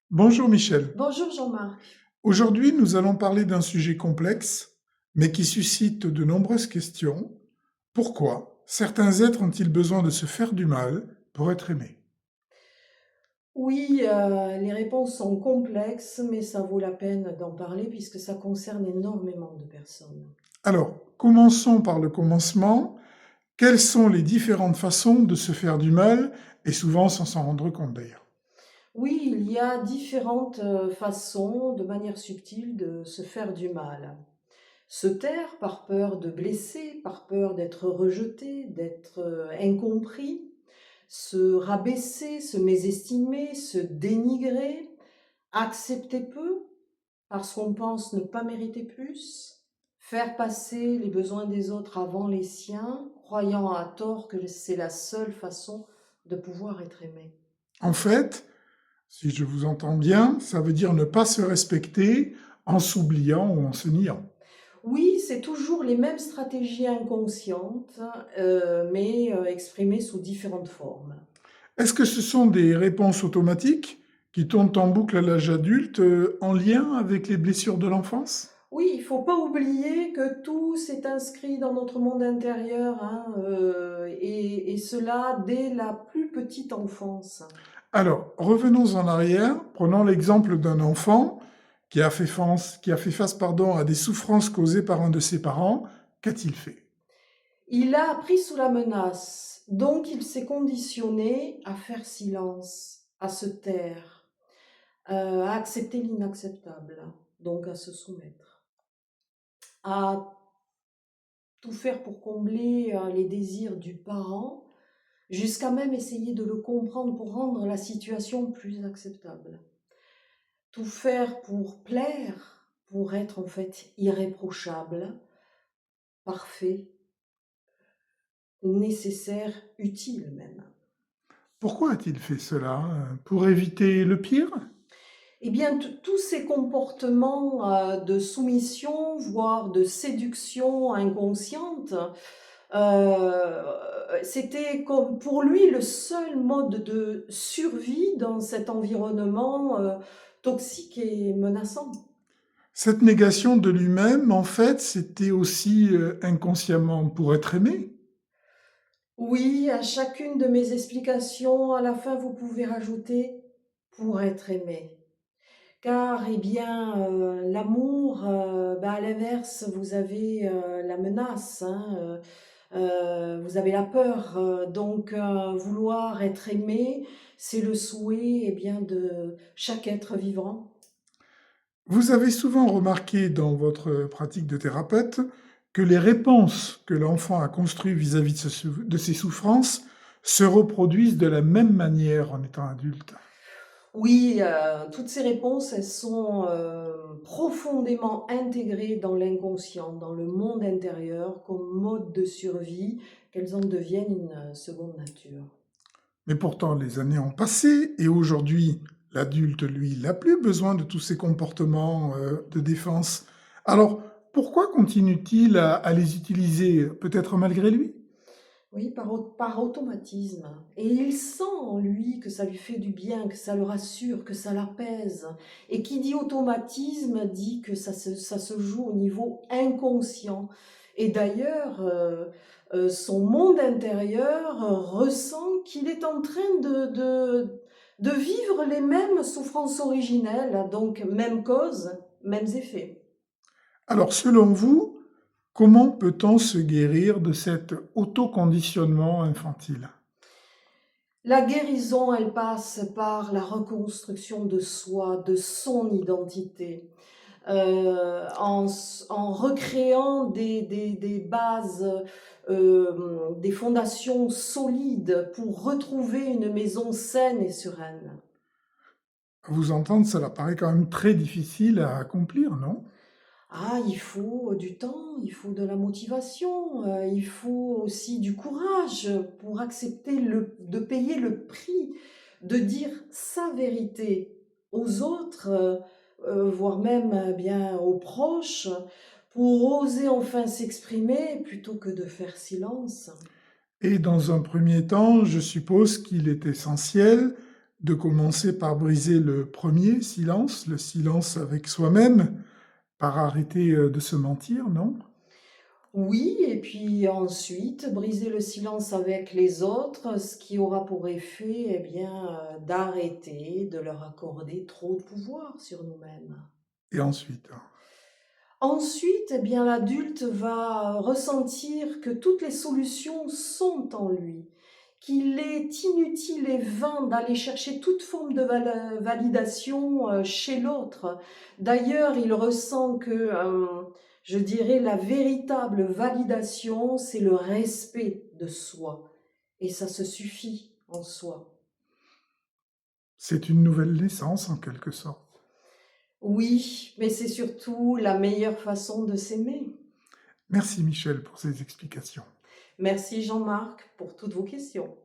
Bonjour Michel. Bonjour Jean-Marc. Aujourd'hui, nous allons parler d'un sujet complexe, mais qui suscite de nombreuses questions. Pourquoi certains êtres ont-ils besoin de se faire du mal pour être aimés? Oui, les réponses sont complexes, mais ça vaut la peine d'en parler puisque ça concerne énormément de personnes. Alors, commençons par le commencement. Quelles sont les différentes façons de se faire du mal, et souvent sans s'en rendre compte d'ailleurs? Oui, il y a différentes façons, de manière subtile, de se faire du mal. Se taire par peur de blesser, par peur d'être rejeté, d'être incompris, se rabaisser, se mésestimer, se dénigrer, accepter peu, parce qu'on pense ne pas mériter plus, faire passer les besoins des autres avant les siens, croyant à tort que c'est la seule façon de pouvoir être aimé. En fait, si je vous entends bien, ça veut dire ne pas se respecter en s'oubliant ou en se niant. Oui, c'est toujours les mêmes stratégies inconscientes, mais exprimées sous différentes formes. Est-ce que ce sont des réponses automatiques qui tournent en boucle à l'âge adulte, en lien avec les blessures de l'enfance? Oui, il ne faut pas oublier que tout s'est inscrit dans notre monde intérieur, hein, et cela dès la plus petite enfance. Alors, revenons en arrière, prenons l'exemple d'un enfant qui a fait face, pardon, à des souffrances causées par un de ses parents. Qu'a-t-il fait? Il a appris sous la menace, donc il s'est conditionné à faire silence, à se taire, à accepter l'inacceptable, donc à se soumettre, à tout faire pour combler les désirs du parent, jusqu'à même essayer de le comprendre pour rendre la situation plus acceptable. Tout faire pour plaire, pour être en fait irréprochable, parfait, nécessaire, utile même. Pourquoi a-t-il fait cela? Pour éviter le pire? Eh bien, tous ces comportements de soumission, voire de séduction inconsciente, c'était comme pour lui le seul mode de survie dans cet environnement toxique et menaçant. Cette négation de lui-même, en fait, c'était aussi, inconsciemment pour être aimé? Oui, à chacune de mes explications, à la fin, vous pouvez rajouter pour être aimé. Car, eh bien, l'amour, à l'inverse, vous avez la menace, hein, vous avez la peur, donc vouloir être aimé, c'est le souhait, eh bien, de chaque être vivant. Vous avez souvent remarqué dans votre pratique de thérapeute que les réponses que l'enfant a construites vis-à-vis de ses souffrances se reproduisent de la même manière en étant adulte. Oui, toutes ces réponses, elles sont, profondément intégrées dans l'inconscient, dans le monde intérieur comme mode de survie, qu'elles en deviennent une seconde nature. Mais pourtant, les années ont passé et aujourd'hui, l'adulte, lui, il n'a plus besoin de tous ces comportements de défense. Alors, pourquoi continue-t-il à les utiliser, peut-être malgré lui? Oui, par automatisme. Et il sent en lui que ça lui fait du bien, que ça le rassure, que ça l'apaise. Et qui dit automatisme dit que ça se joue au niveau inconscient. Et d'ailleurs, son monde intérieur ressent qu'il est en train de vivre les mêmes souffrances originelles, donc même cause, mêmes effets. Alors, selon vous, comment peut-on se guérir de cet autoconditionnement infantile? La guérison, elle passe par la reconstruction de soi, de son identité, en recréant des bases, des fondations solides pour retrouver une maison saine et sereine. À vous entendre, cela paraît quand même très difficile à accomplir, non? Ah, il faut du temps, il faut de la motivation, il faut aussi du courage pour accepter de payer le prix, de dire sa vérité aux autres, voire même, bien aux proches, pour oser enfin s'exprimer plutôt que de faire silence. Et dans un premier temps, je suppose qu'il est essentiel de commencer par briser le premier silence, le silence avec soi-même, par arrêter, de se mentir, non? Oui, et puis ensuite, briser le silence avec les autres, ce qui aura pour effet, eh bien, d'arrêter de leur accorder trop de pouvoir sur nous-mêmes. Et ensuite? Ensuite, eh bien, l'adulte va ressentir que toutes les solutions sont en lui, qu'il est inutile et vain d'aller chercher toute forme de validation chez l'autre. D'ailleurs, il ressent que, je dirais, la véritable validation, c'est le respect de soi. Et ça se suffit en soi. C'est une nouvelle naissance en quelque sorte. Oui, mais c'est surtout la meilleure façon de s'aimer. Merci Michel pour ces explications. Merci Jean-Marc pour toutes vos questions.